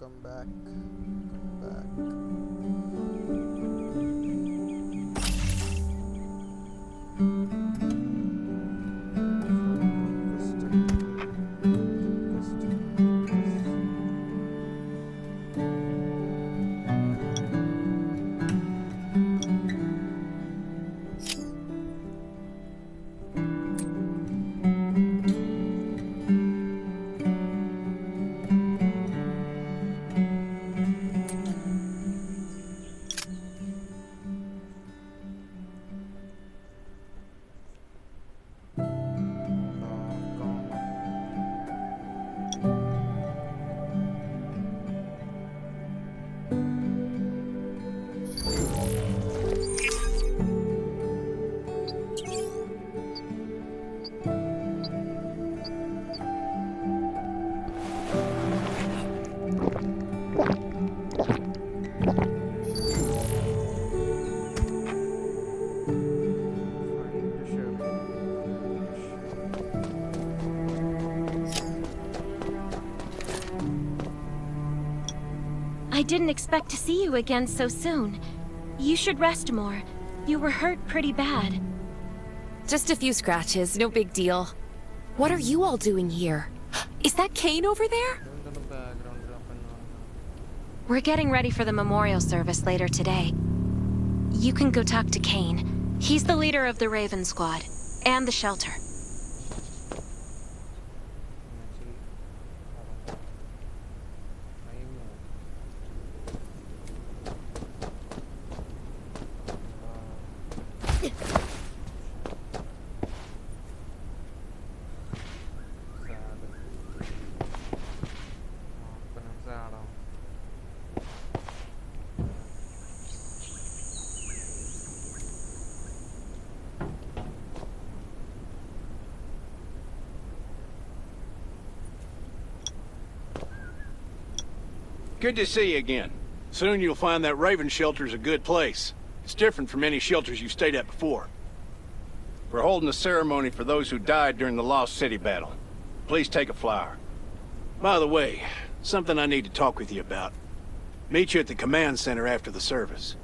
Come back. Come back. I didn't expect to see you again so soon. You should rest more. You were hurt pretty bad. Just a few scratches, no big deal. What are you all doing here? Is that Kane over there? We're getting ready for the memorial service later today. You can go talk to Kane. He's the leader of the Raven Squad, and the shelter. Good to see you again. Soon you'll find that Raven shelter's a good place. It's different from any shelters you've stayed at before. We're holding a ceremony for those who died during the Lost City battle. Please take a flower. By the way, something I need to talk with you about. Meet you at the command center after the service.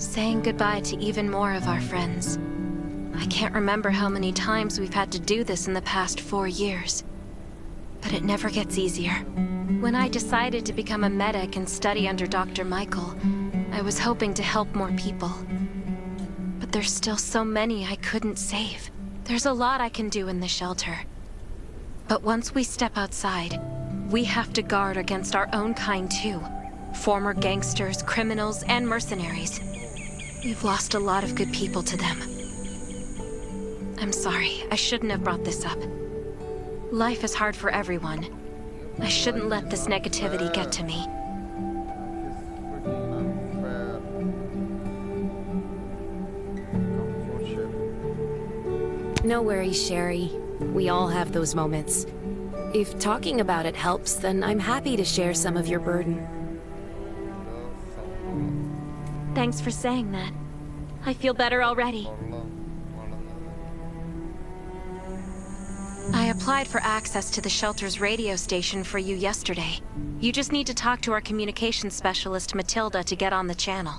Saying goodbye to even more of our friends. I can't remember how many times we've had to do this in the past 4 years. But it never gets easier. When I decided to become a medic and study under Dr. Michael, I was hoping to help more people. But there's still so many I couldn't save. There's a lot I can do in the shelter. But once we step outside, we have to guard against our own kind too. Former gangsters, criminals, and mercenaries. We've lost a lot of good people to them. I'm sorry, I shouldn't have brought this up. Life is hard for everyone. I shouldn't let this negativity get to me. No worries, Sherry. We all have those moments. If talking about it helps, then I'm happy to share some of your burden. Thanks for saying that. I feel better already. I applied for access to the shelter's radio station for you yesterday. You just need to talk to our communications specialist, Matilda, to get on the channel.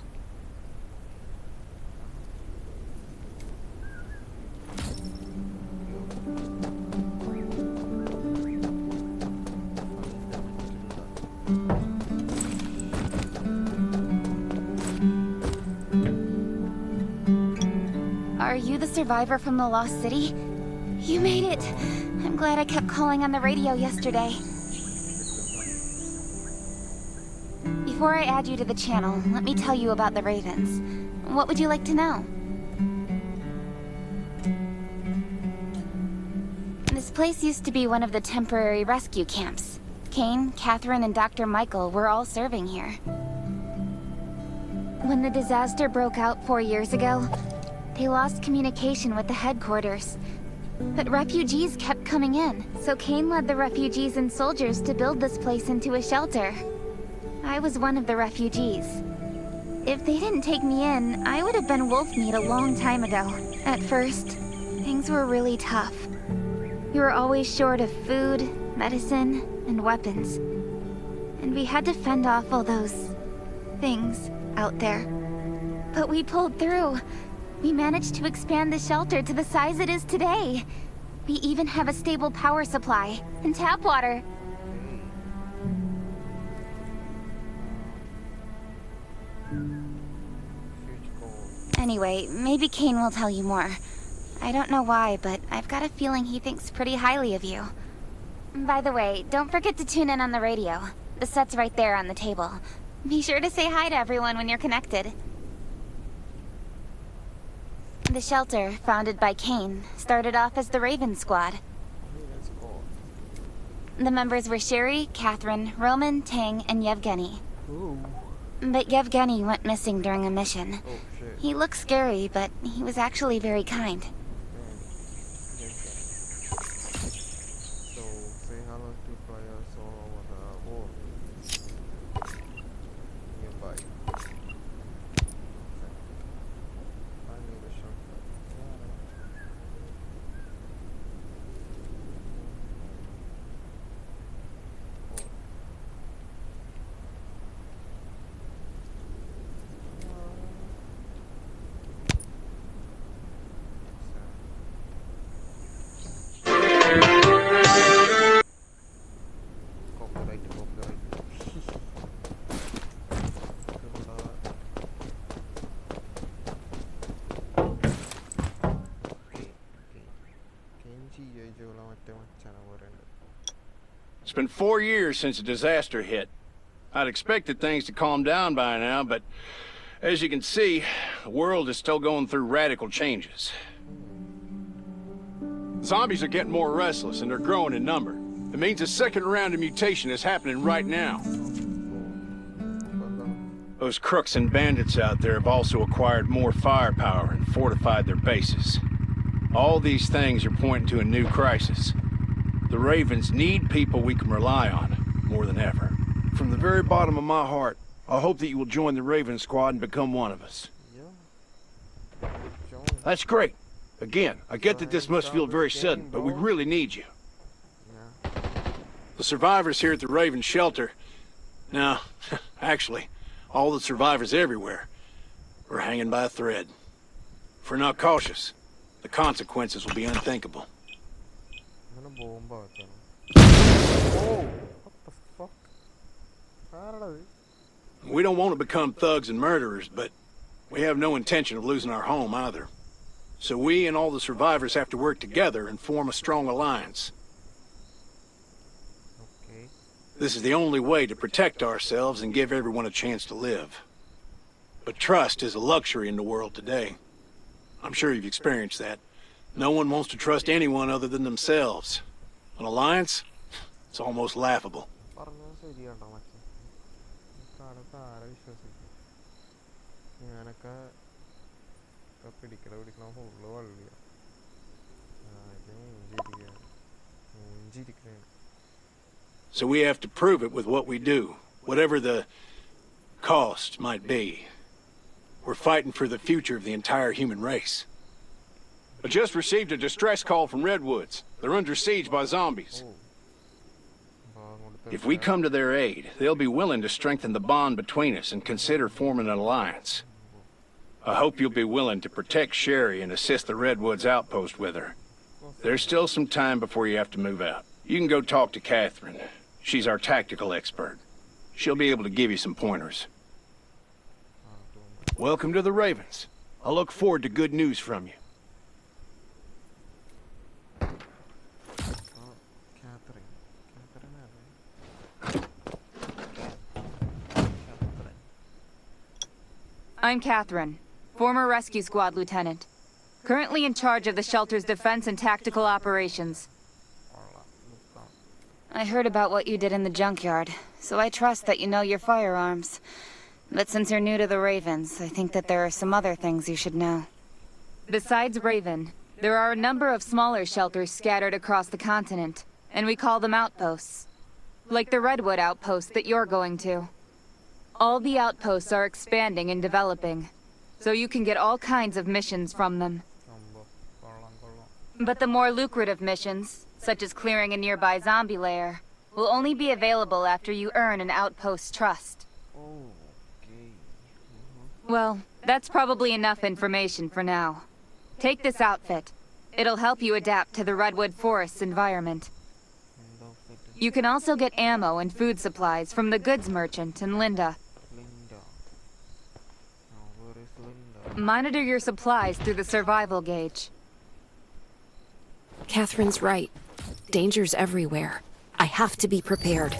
Are you the survivor from the Lost City? You made it! I'm glad I kept calling on the radio yesterday. Before I add you to the channel, let me tell you about the Ravens. What would you like to know? This place used to be one of the temporary rescue camps. Kane, Catherine, and Dr. Michael were all serving here. When the disaster broke out 4 years ago, they lost communication with the headquarters. But refugees kept coming in, so Kane led the refugees and soldiers to build this place into a shelter. I was one of the refugees. If they didn't take me in, I would have been wolf meat a long time ago. At first, things were really tough. We were always short of food, medicine, and weapons. And we had to fend off all those things out there. But we pulled through. We managed to expand the shelter to the size it is today. We even have a stable power supply and tap water. Anyway, maybe Kane will tell you more. I don't know why, but I've got a feeling he thinks pretty highly of you. By the way, don't forget to tune in on the radio. The set's right there on the table. Be sure to say hi to everyone when you're connected. The shelter, founded by Kane, started off as the Raven Squad. The members were Sherry, Catherine, Roman, Tang, and Yevgeny. But Yevgeny went missing during a mission. He looked scary, but he was actually very kind. It's been 4 years since the disaster hit. I'd expected things to calm down by now, but as you can see, the world is still going through radical changes. Zombies are getting more restless and they're growing in number. It means a second round of mutation is happening right now. Those crooks and bandits out there have also acquired more firepower and fortified their bases. All these things are pointing to a new crisis. The Ravens need people we can rely on, more than ever. From the very bottom of my heart, I hope that you will join the Raven Squad and become one of us. That's great. Again, I get that this must feel very sudden, but we really need you. The survivors here at the Raven Shelter... No, actually, all the survivors everywhere are hanging by a thread. If we're not cautious, the consequences will be unthinkable. Oh, what the fuck? We don't want to become thugs and murderers, but we have no intention of losing our home either. So we and all the survivors have to work together and form a strong alliance. Okay. This is the only way to protect ourselves and give everyone a chance to live. But trust is a luxury in the world today. I'm sure you've experienced that. No one wants to trust anyone other than themselves. An alliance? It's almost laughable. So we have to prove it with what we do, whatever the cost might be. We're fighting for the future of the entire human race. I just received a distress call from Redwoods. They're under siege by zombies. If we come to their aid, they'll be willing to strengthen the bond between us and consider forming an alliance. I hope you'll be willing to protect Sherry and assist the Redwoods outpost with her. There's still some time before you have to move out. You can go talk to Catherine. She's our tactical expert. She'll be able to give you some pointers. Welcome to the Ravens. I look forward to good news from you. I'm Catherine, Former rescue squad lieutenant. Currently in charge of the shelter's defense and tactical operations. I heard about what you did in the junkyard, so I trust that you know your firearms. But since you're new to the Ravens, I think that there are some other things you should know. Besides Raven, there are a number of smaller shelters scattered across the continent, and we call them outposts. Like the Redwood outpost that you're going to. All the outposts are expanding and developing, so you can get all kinds of missions from them. But the more lucrative missions, such as clearing a nearby zombie lair, will only be available after you earn an outpost's trust. Okay. Well, that's probably enough information for now. Take this outfit. It'll help you adapt to the Redwood Forest's environment. You can also get ammo and food supplies from the goods merchant in Linda. Linda. Now, where is Linda? Monitor your supplies through the survival gauge. Catherine's right. Danger's everywhere. I have to be prepared.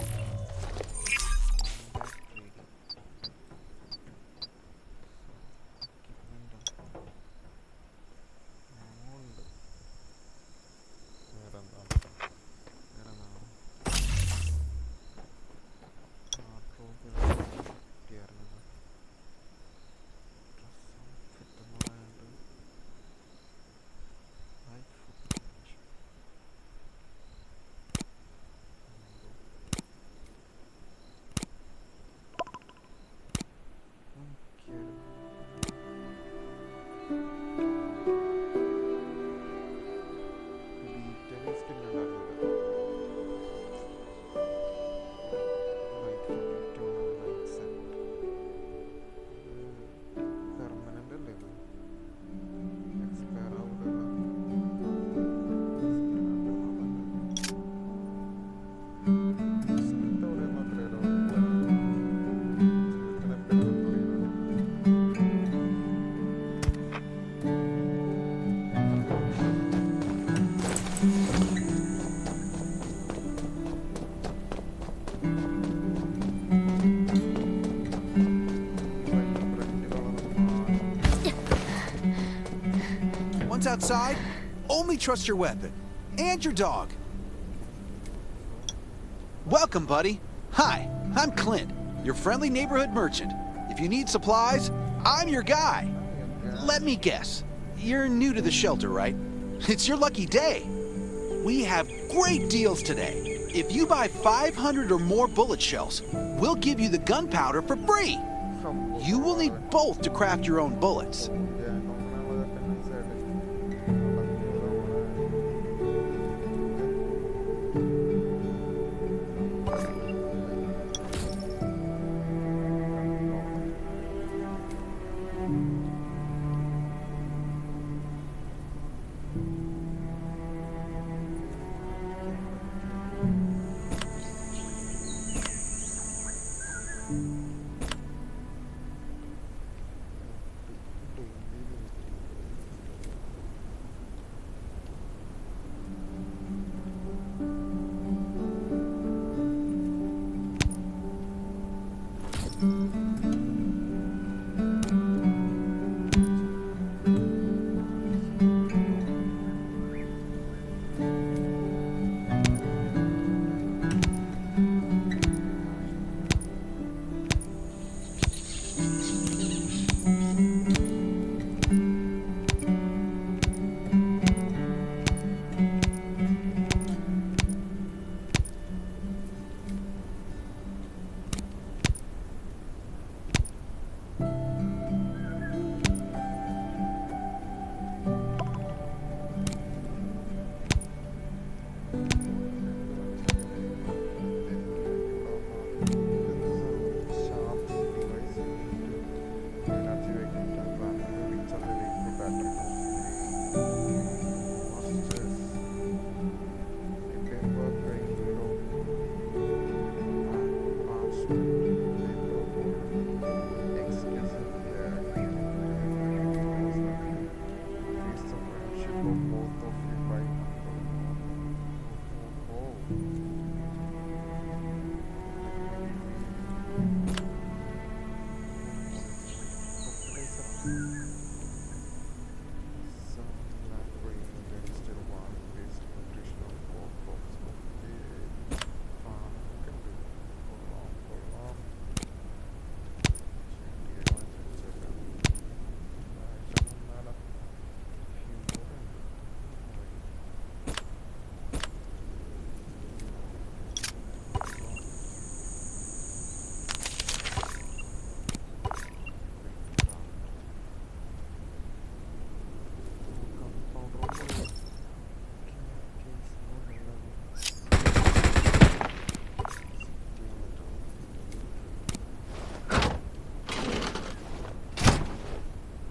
Once outside, only trust your weapon. And your dog. Welcome, buddy. Hi, I'm Clint, your friendly neighborhood merchant. If you need supplies, I'm your guy. Let me guess. You're new to the shelter, right? It's your lucky day. We have great deals today. If you buy 500 or more bullet shells, we'll give you the gunpowder for free. You will need both to craft your own bullets.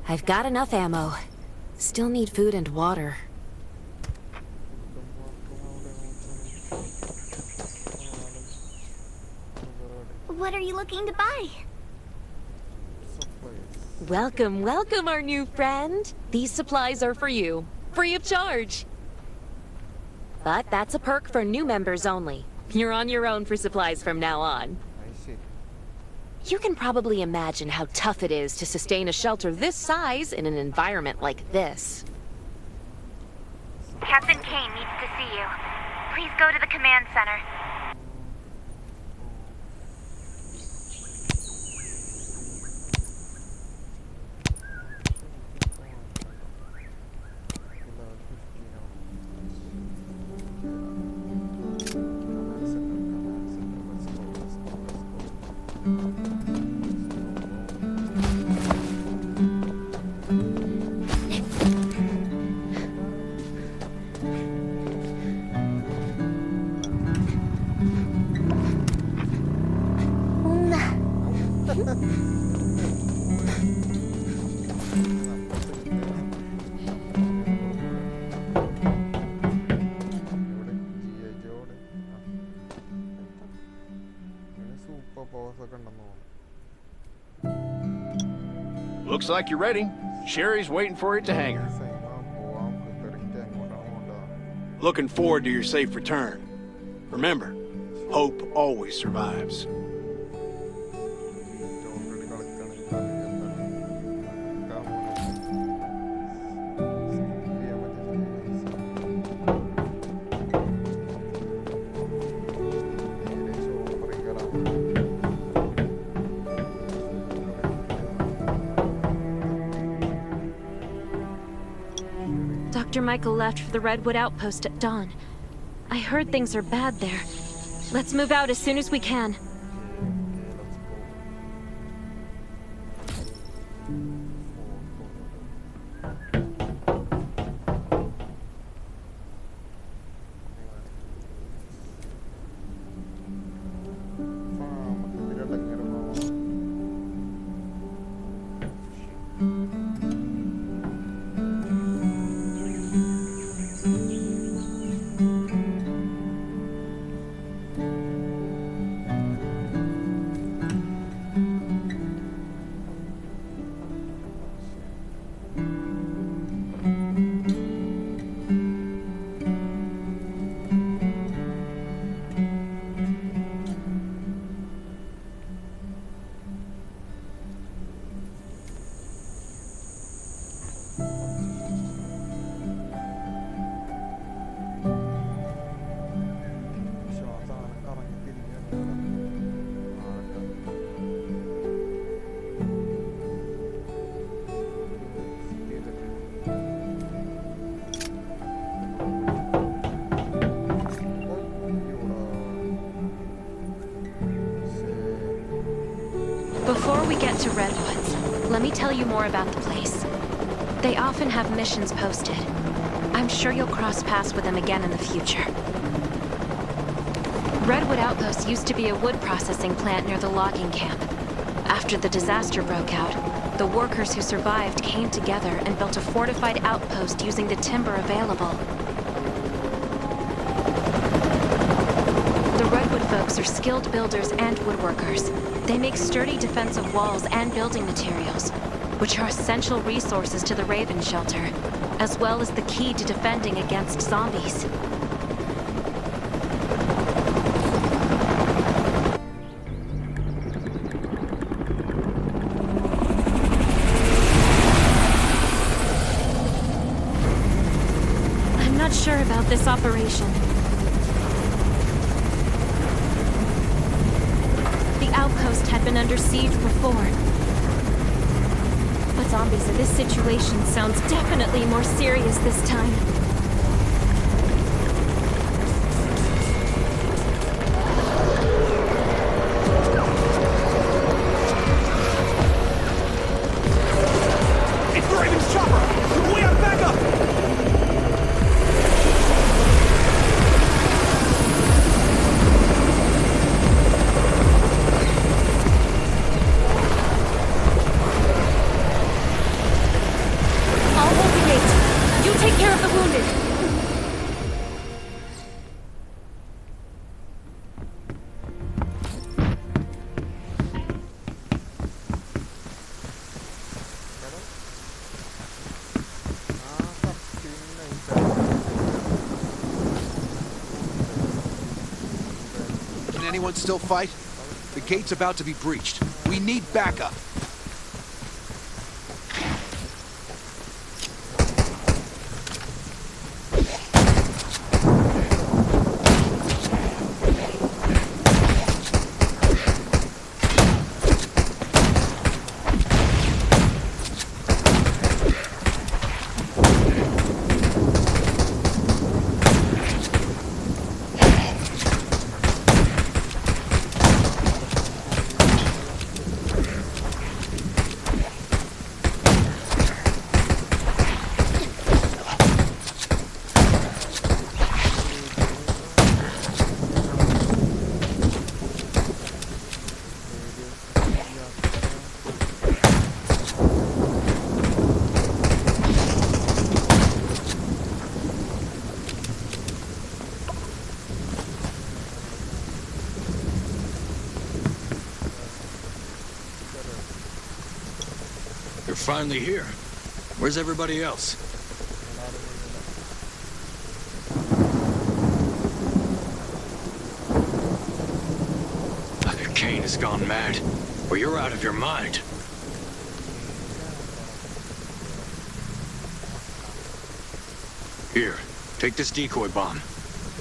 I've got enough ammo. Still need food and water. What are you looking to buy? Welcome, welcome, our new friend. These supplies are for you, free of charge. But that's a perk for new members only. You're on your own for supplies from now on. You can probably imagine how tough it is to sustain a shelter this size in an environment like this. Captain Kane needs to see you. Please go to the command center. Looks like you're ready. Sherry's waiting for you at the hangar. Looking forward to your safe return. Remember, hope always survives. Dr. Michael left for the Redwood Outpost at dawn. I heard things are bad there. Let's move out as soon as we can. Before we get to Redwoods, let me tell you more about the place. They often have missions posted. I'm sure you'll cross paths with them again in the future. Redwood Outpost used to be a wood processing plant near the logging camp. After the disaster broke out, the workers who survived came together and built a fortified outpost using the timber available. The Redwood folks are skilled builders and woodworkers. They make sturdy defensive walls and building materials, which are essential resources to the Raven Shelter, as well as the key to defending against zombies. I'm not sure about this operation. The outpost had been under siege before. But zombies in this situation sounds definitely more serious this time. It's the Raven's chopper! We have backup! take care of the wounded. Can anyone still fight? The gate's about to be breached. We need backup. You're finally here. Where's everybody else? Either Kane has gone mad, or you're out of your mind. Here, take this decoy bomb.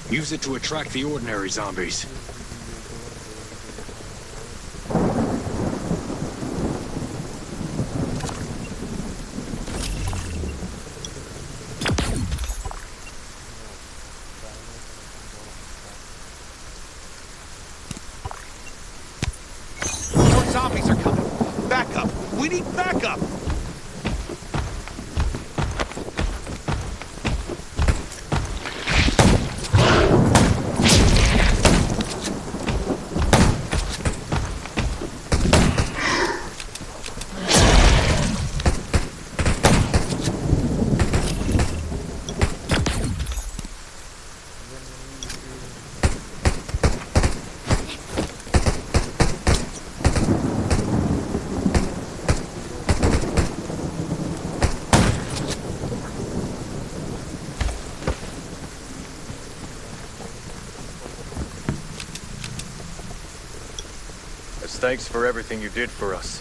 Use it to attract the ordinary zombies. More zombies are coming. Backup. We need backup. As thanks for everything you did for us,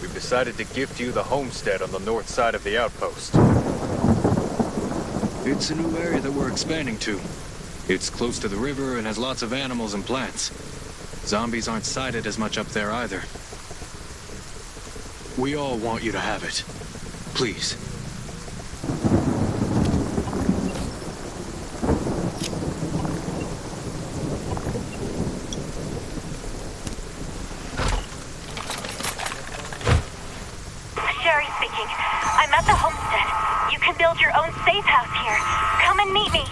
we've decided to gift you the homestead on the north side of the outpost. It's a new area that we're expanding to. It's close to the river and has lots of animals and plants. Zombies aren't sighted as much up there either. We all want you to have it. Please. Sherry speaking. I'm at the homestead. You can build your own safe house here. Come and meet me.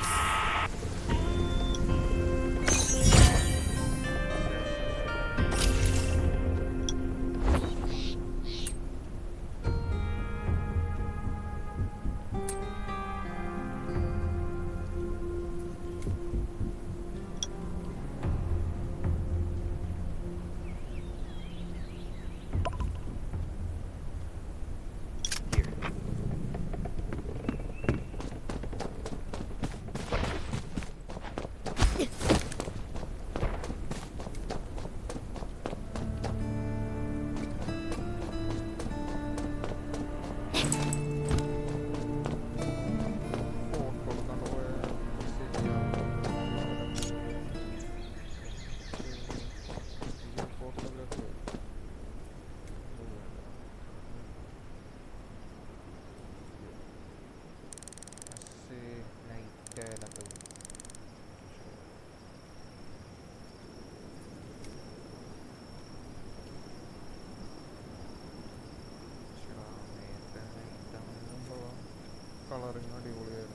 Colouring അടിപൊളിയായിരുന്നു.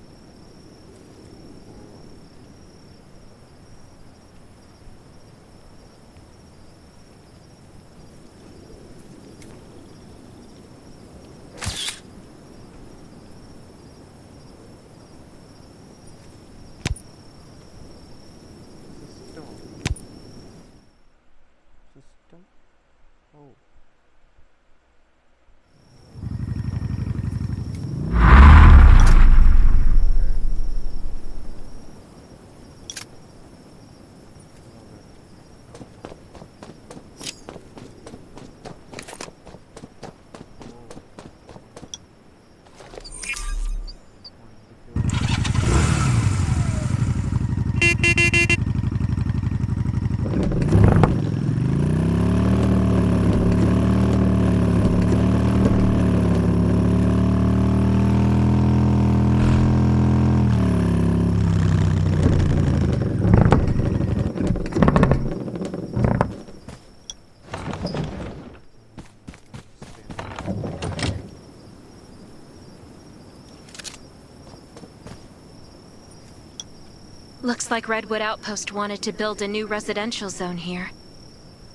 Looks like Redwood Outpost wanted to build a new residential zone here.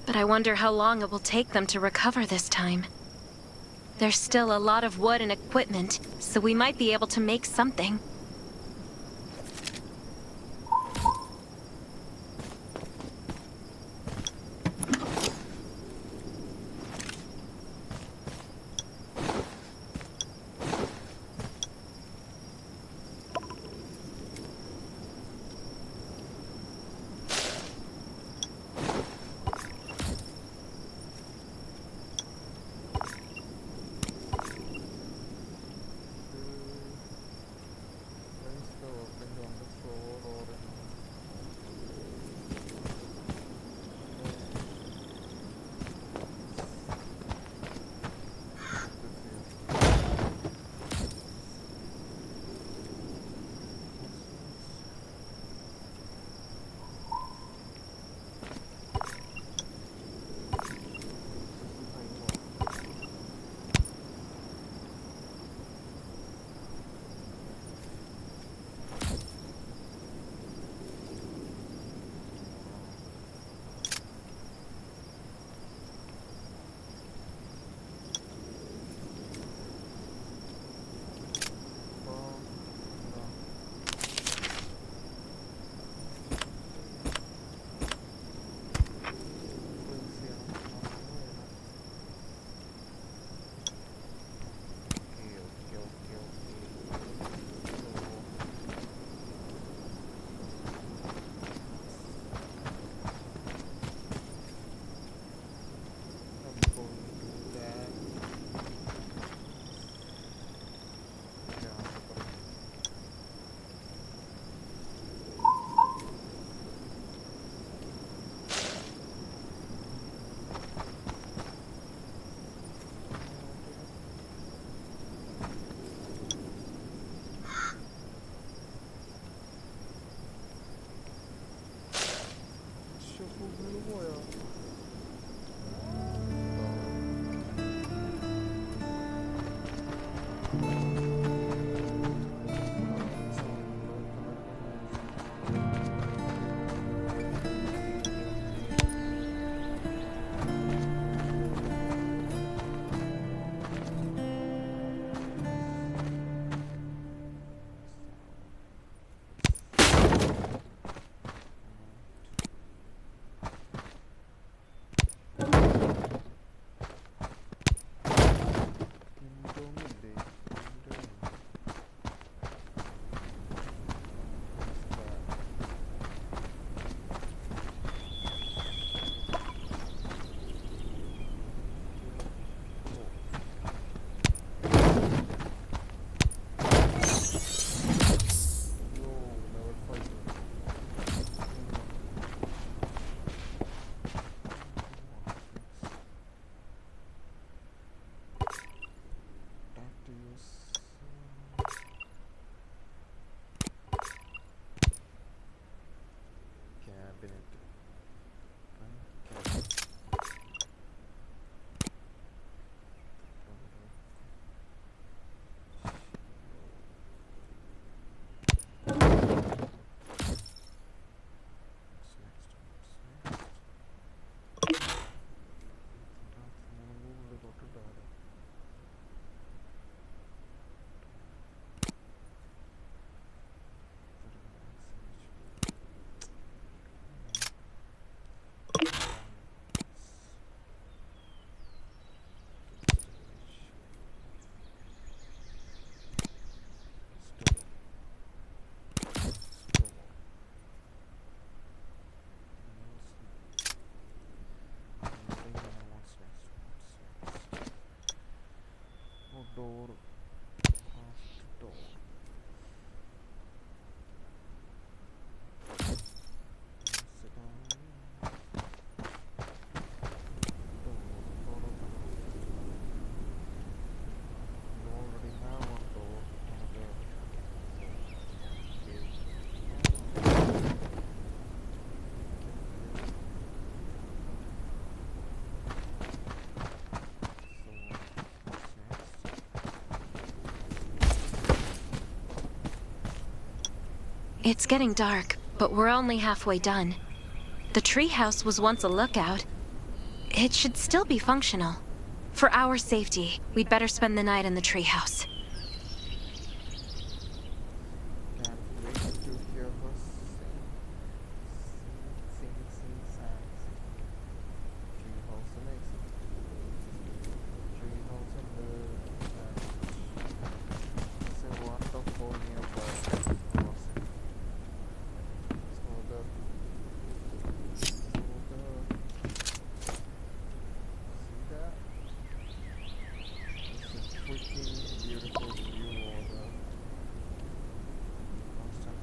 But I wonder how long it will take them to recover this time. There's still a lot of wood and equipment, so we might be able to make something. door, past door. Sit down. Door open. You already have one door. It's getting dark, but we're only halfway done. The treehouse was once a lookout. It should still be functional. For our safety, we'd better spend the night in the treehouse. Can't wait to hear her sing songs. Treehouse amazing. Treehouse and it's a wonderful nearby. Freaking beautiful view of the constant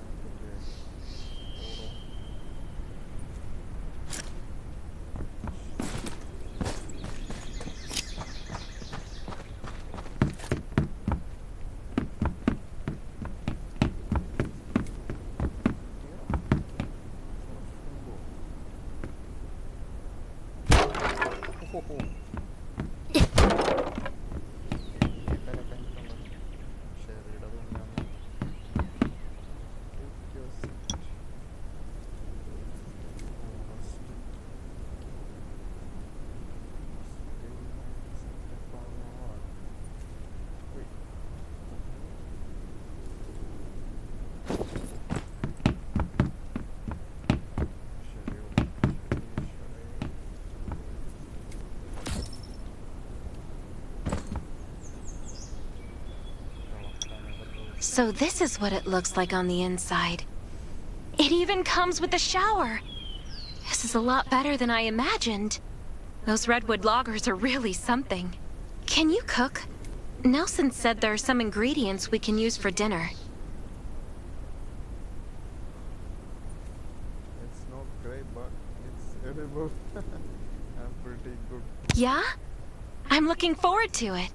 So this is what it looks like on the inside. It even comes with a shower. This is a lot better than I imagined. Those redwood loggers are really something. Can you cook? Nelson said there are some ingredients we can use for dinner. It's not great, but it's edible. I'm pretty good. Yeah? I'm looking forward to it.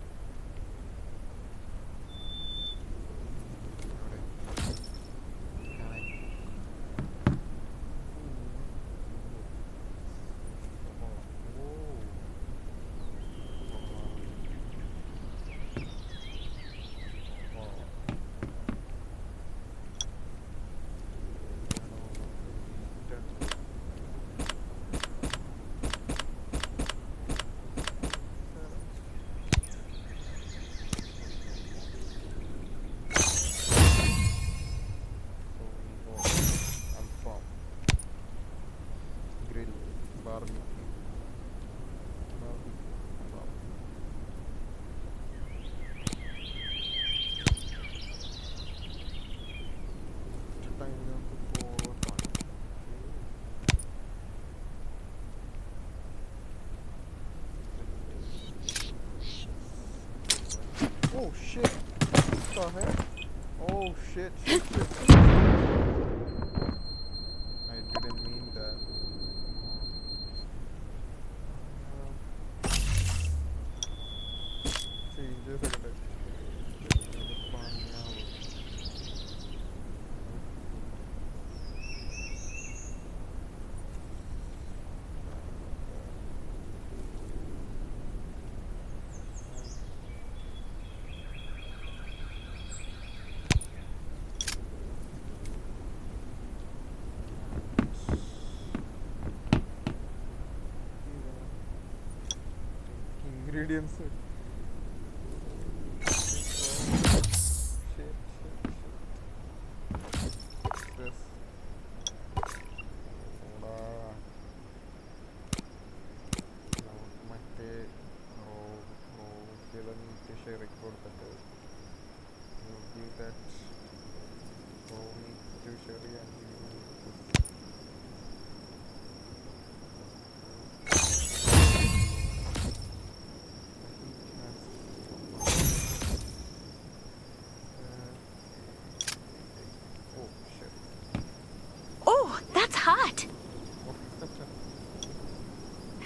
Oh shit! What the heck? Oh shit! I didn't mean that. See, just a second. Ingredients.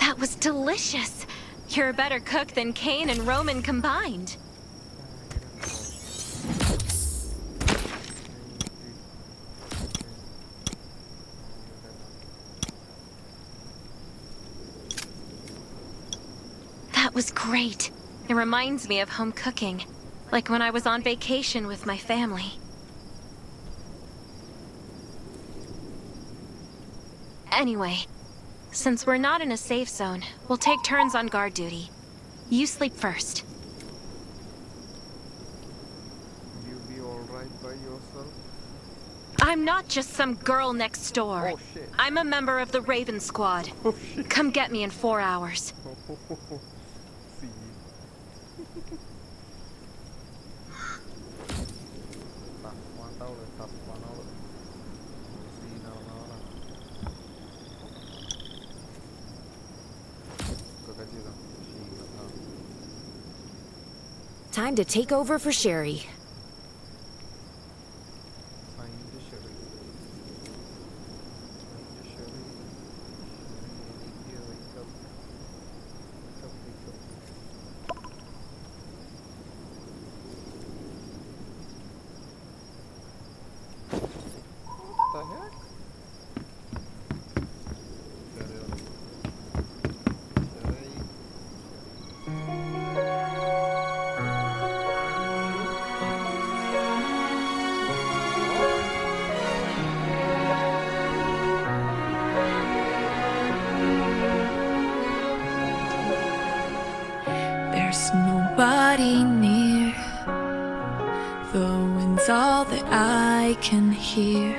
That was delicious. You're a better cook than Kane and Roman combined. That was great. It reminds me of home cooking, like when I was on vacation with my family. Anyway, since we're not in a safe zone, we'll take turns on guard duty. You sleep first. You be alright by yourself? I'm not just some girl next door. Oh shit. I'm a member of the Raven Squad. Oh shit. Come get me in 4 hours. See. Time to take over for Sherry. There's nobody near. The wind's all that I can hear.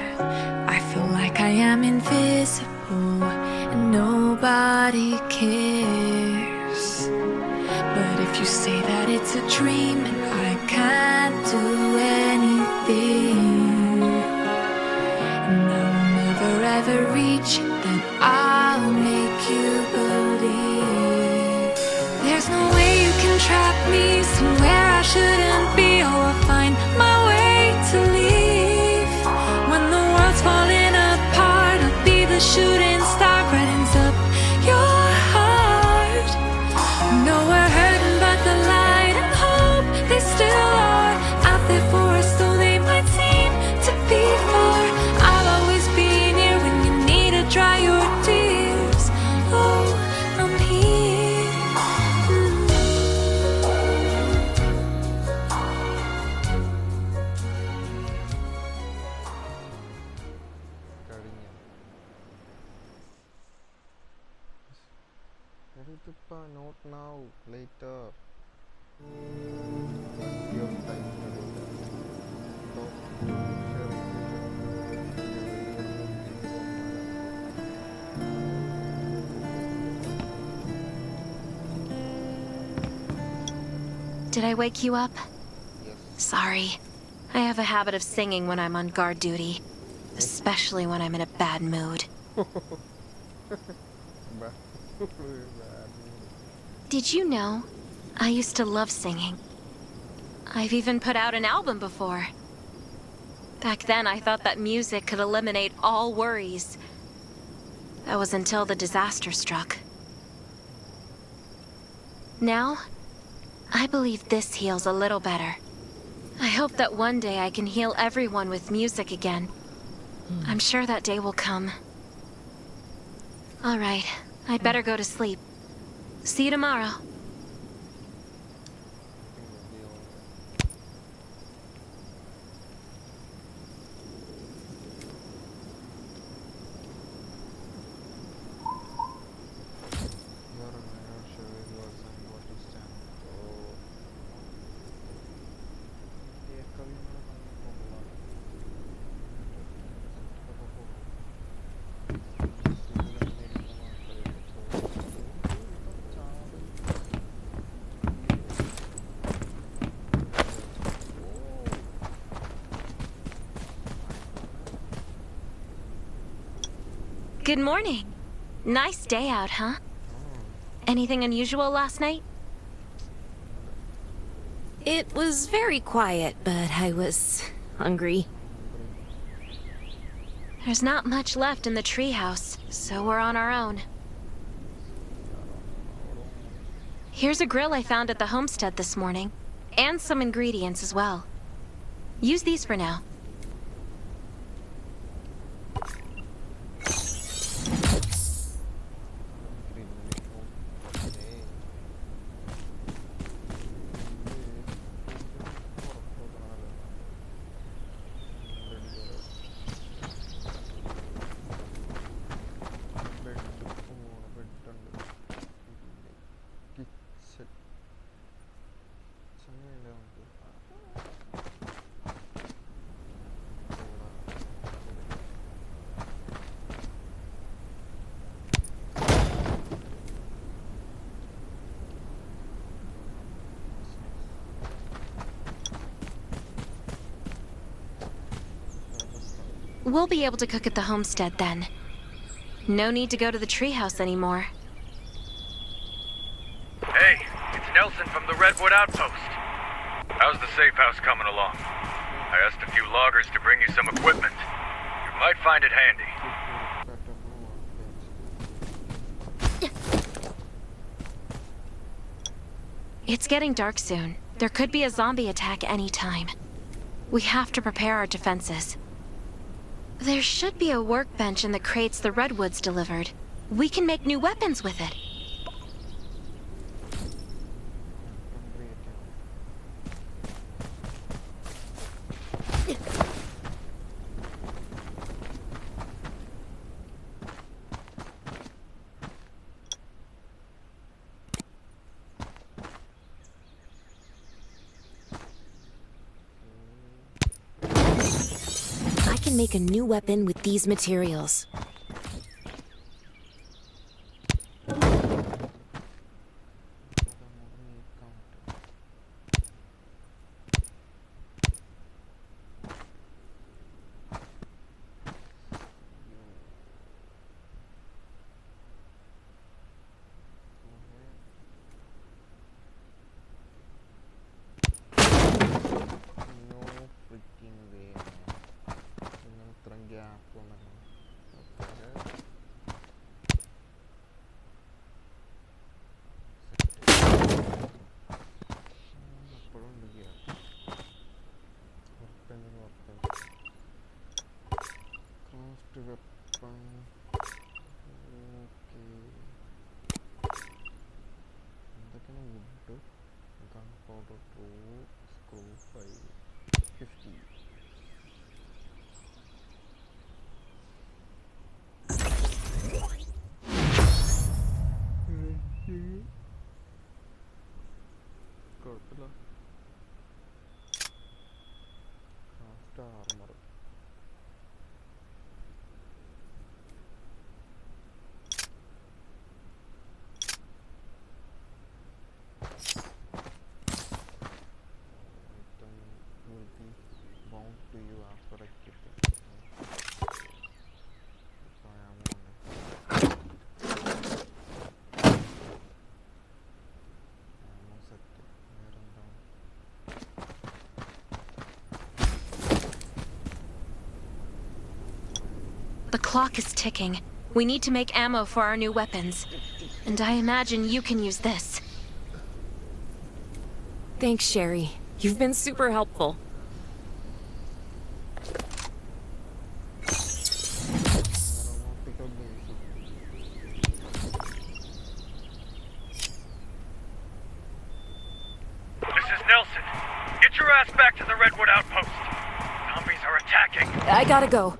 I feel like I am invisible and nobody cares. But if you say that it's a dream and I can't do anything, and I'll never ever reach it, then I'll make you believe. There's no way you can trap me somewhere I shouldn't be. Oh, I'll find my way to leave. When the world's falling apart, I'll be the shooting star, brightens up your heart. No, we're hurting, but the light and hope, they still are out there for us, though they might seem to be far. I'll always be near when you need to dry your tears. Oh, I'm here. Not now, later. Plenty of time to do that. Did I wake you up? Yes. Sorry. I have a habit of singing when I'm on guard duty. Especially when I'm in a bad mood. Did you know? I used to love singing. I've even put out an album before. Back then, I thought that music could eliminate all worries. That was until the disaster struck. Now, I believe this heals a little better. I hope that one day I can heal everyone with music again. I'm sure that day will come. All right, I'd better go to sleep. See you tomorrow. Good morning. Nice day out, huh? Anything unusual last night? It was very quiet, but I was hungry. There's not much left in the treehouse, so we're on our own. Here's a grill I found at the homestead this morning, and some ingredients as well. Use these for now. We'll be able to cook at the homestead then. No need to go to the treehouse anymore. Hey, it's Nelson from the Redwood Outpost. How's the safe house coming along? I asked a few loggers to bring you some equipment. You might find it handy. It's getting dark soon. There could be a zombie attack any time. We have to prepare our defenses. There should be a workbench in the crates the Redwoods delivered. We can make new weapons with it. I can make a new weapon with these materials. The clock is ticking. We need to make ammo for our new weapons. And I imagine you can use this. Thanks, Sherry. You've been super helpful. This is Nelson. Get your ass back to the Redwood Outpost. Zombies are attacking. I gotta go.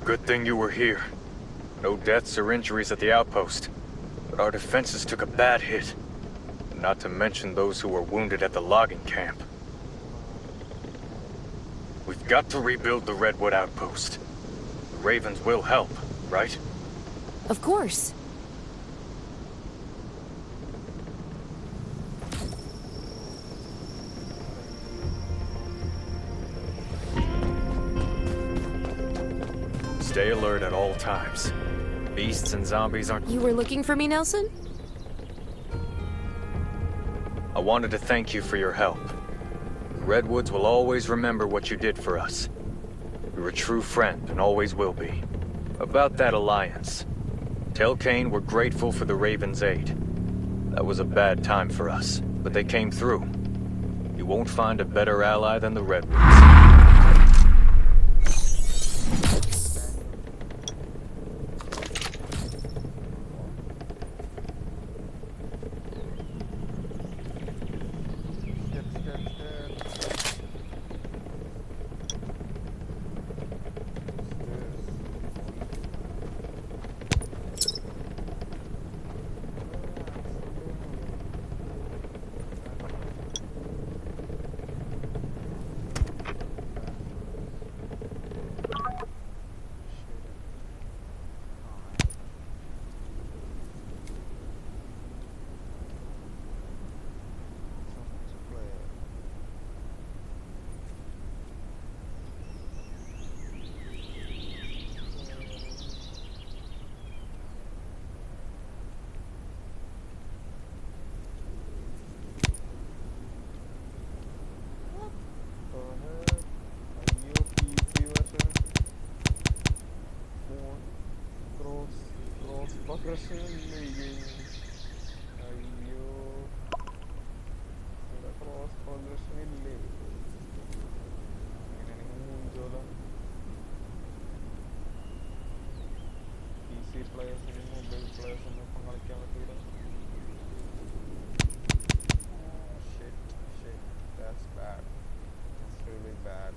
Good thing you were here. No deaths or injuries at the outpost. But our defenses took a bad hit. Not to mention those who were wounded at the logging camp. We've got to rebuild the Redwood outpost. The Ravens will help, right? Of course. Stay alert at all times. Beasts and zombies aren't... You were looking for me, Nelson? I wanted to thank you for your help. The Redwoods will always remember what you did for us. You're a true friend and always will be. About that alliance. Tell Kane we're grateful for the Ravens' aid. That was a bad time for us, but they came through. You won't find a better ally than the Redwoods. progression gaming. അയ്യോ ഇവിടെ cross progression ഇല്ലേ? അങ്ങനെയാണെങ്കിൽ മൂഞ്ചോലോ. PC പ്ലേയേഴ്സിനും mobile പ്ലേയേഴ്സിനും ഒപ്പം കളിക്കാൻ പറ്റൂല. Shit, that's bad. That's really bad.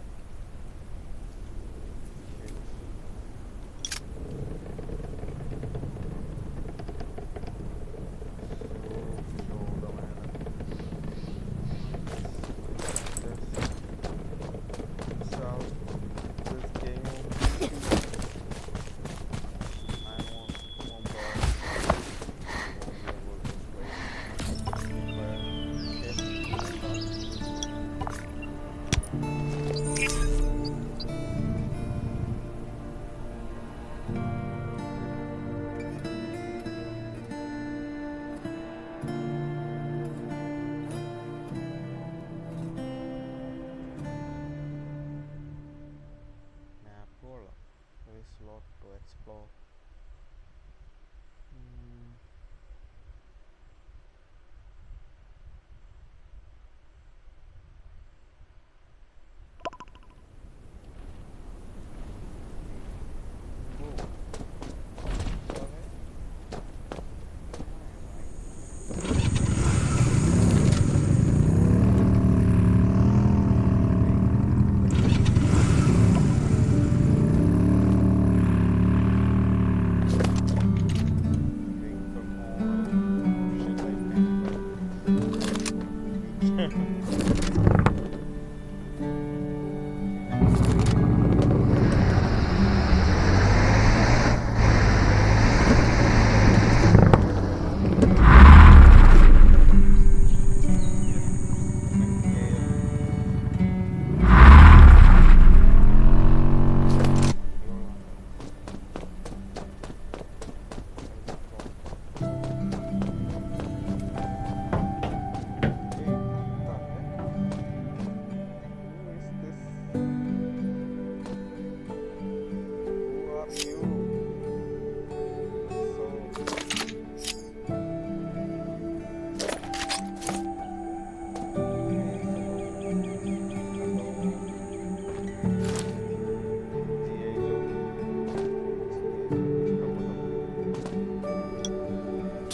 Lot to explore.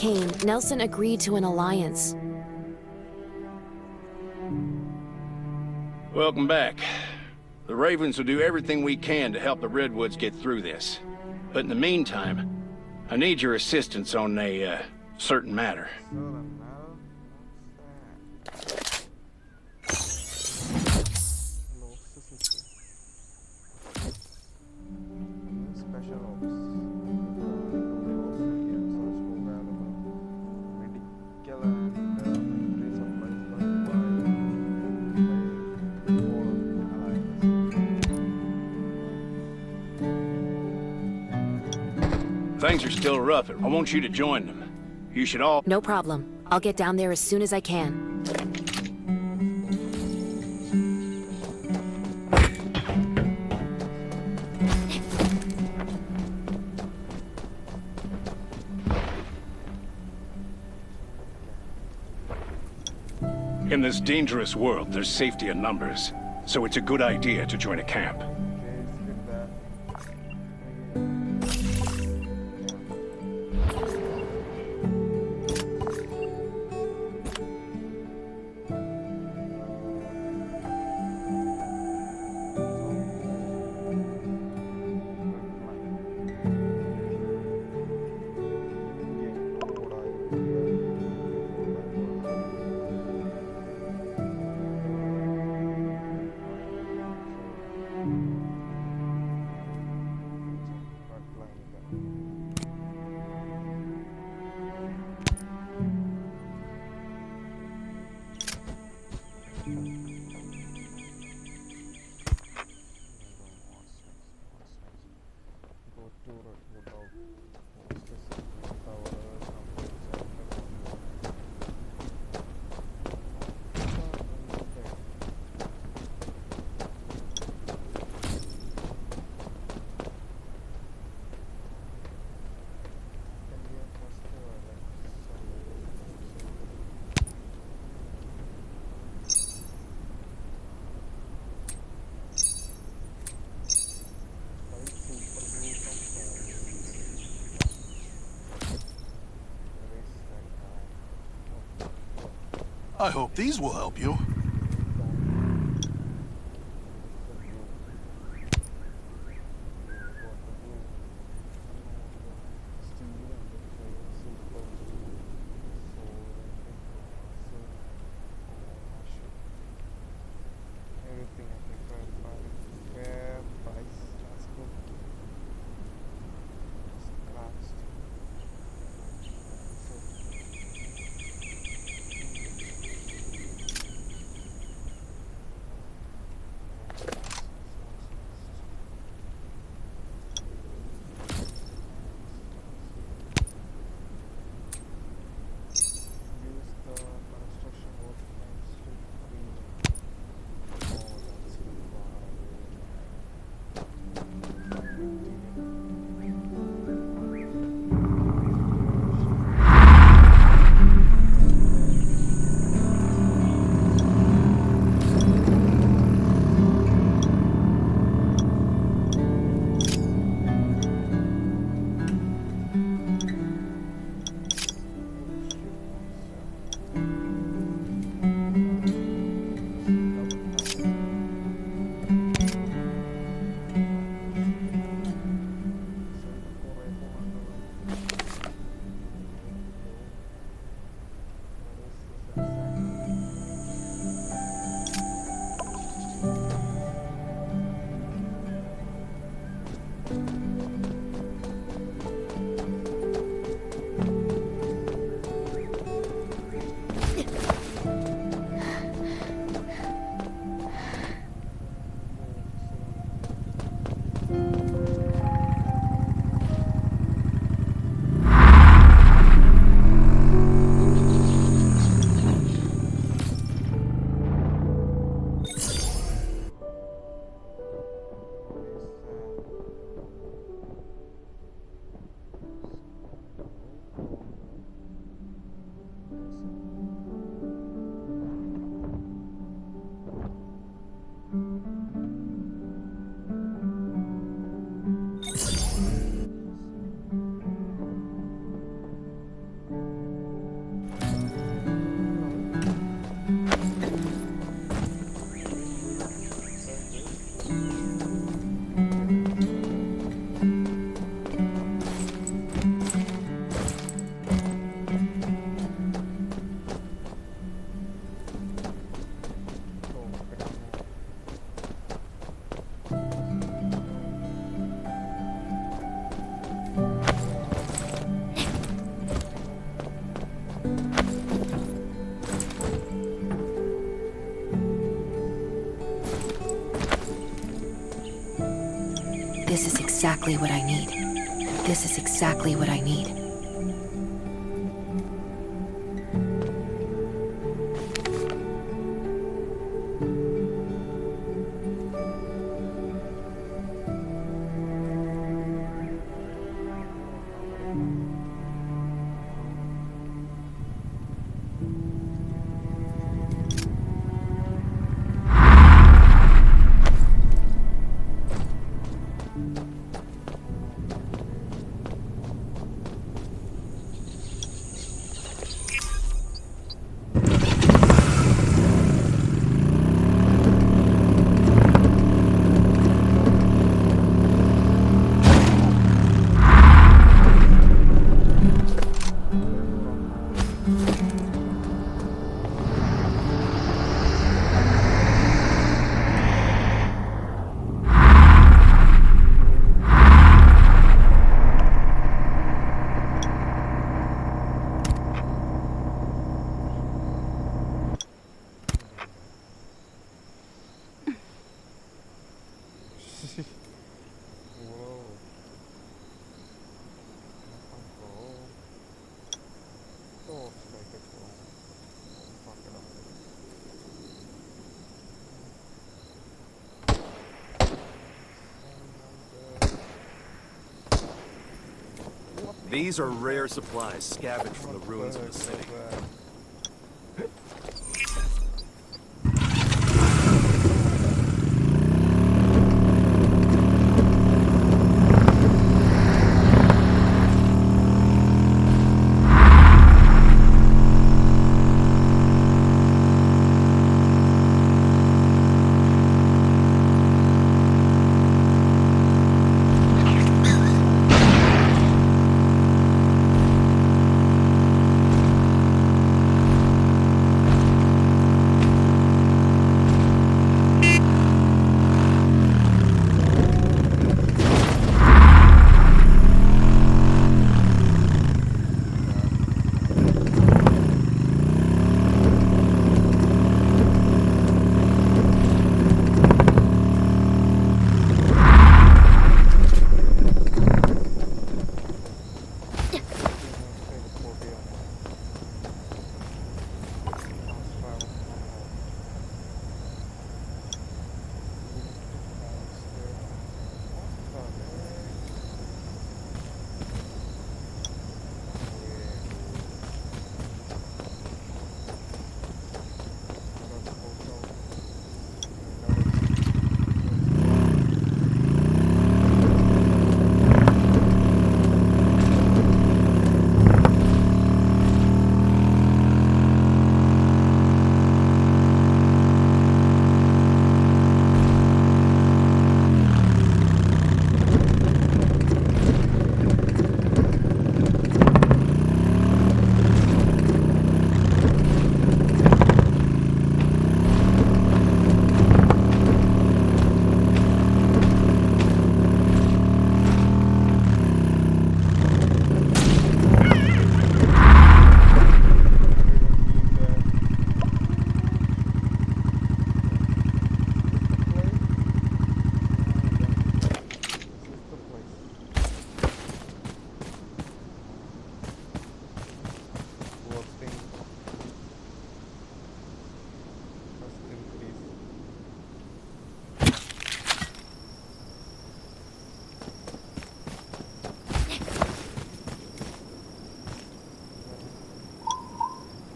Kane, Nelson agreed to an alliance. Welcome back. The Ravens will do everything we can to help the Redwoods get through this. But in the meantime, I need your assistance on a, certain matter. Things are still rough. I want you to join them. You should all... No problem. I'll get down there as soon as I can. In this dangerous world, there's safety in numbers. So it's a good idea to join a camp. I hope these will help you. This is exactly what I need. This is exactly what I need. These are rare supplies scavenged from the ruins of the city.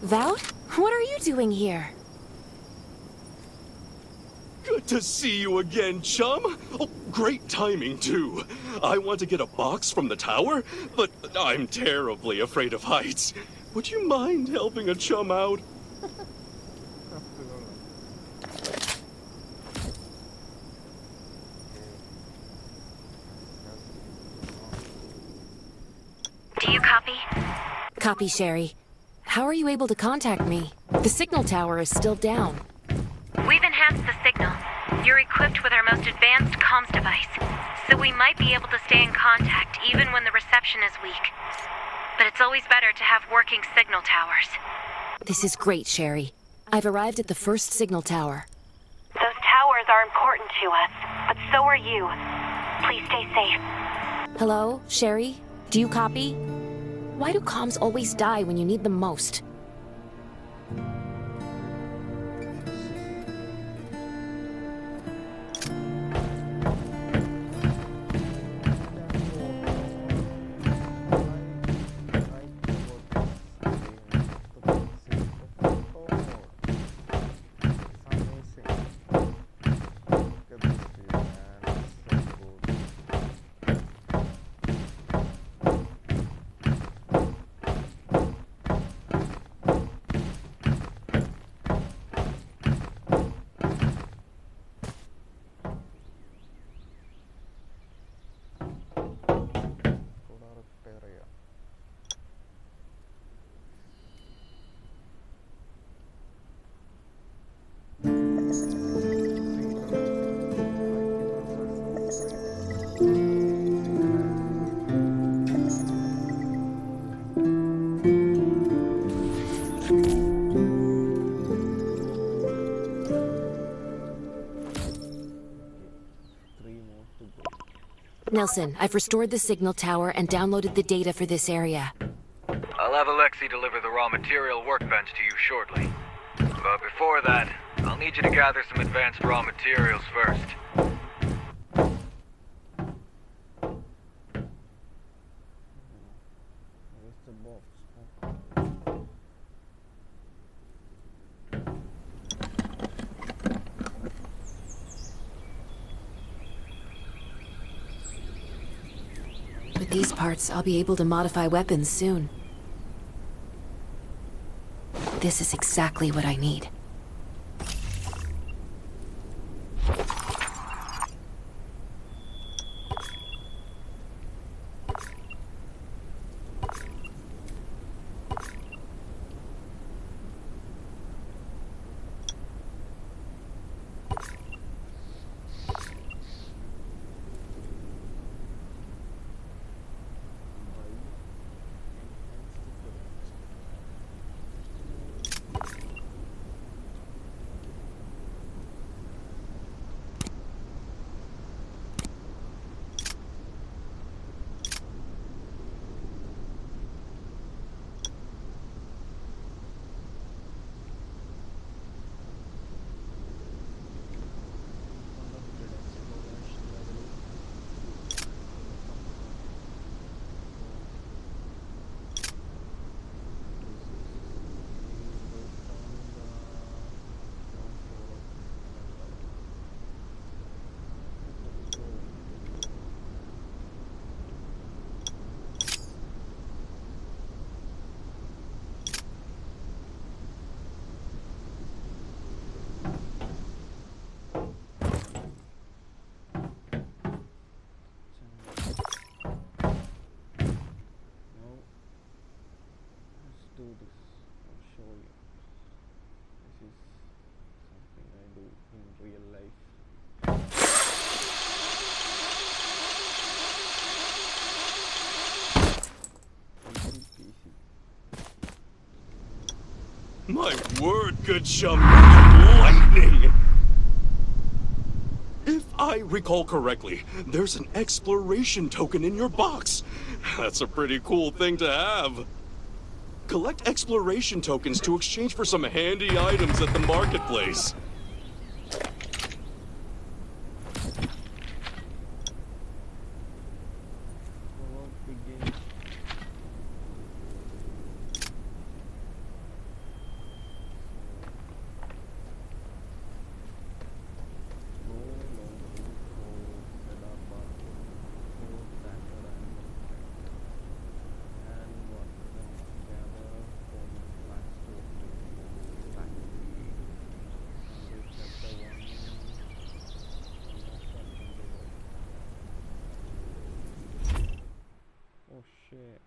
Val? What are you doing here? Good to see you again, chum. Oh, great timing, too. I want to get a box from the tower, but I'm terribly afraid of heights. Would you mind helping a chum out? Do you copy? Copy, Sherry. How are you able to contact me? The signal tower is still down. We've enhanced the signal. You're equipped with our most advanced comms device, so we might be able to stay in contact even when the reception is weak. But it's always better to have working signal towers. This is great, Sherry. I've arrived at the first signal tower. Those towers are important to us, but so are you. Please stay safe. Hello, Sherry? Do you copy? Why do comms always die when you need them most? Nelson, I've restored the signal tower and downloaded the data for this area. I'll have Alexei deliver the raw material workbench to you shortly. But before that, I'll need you to gather some advanced raw materials first. With these parts, I'll be able to modify weapons soon. This is exactly what I need. My word, good chum, lightning! If I recall correctly, there's an exploration token in your box. That's a pretty cool thing to have. Collect exploration tokens to exchange for some handy items at the marketplace. Oh shit.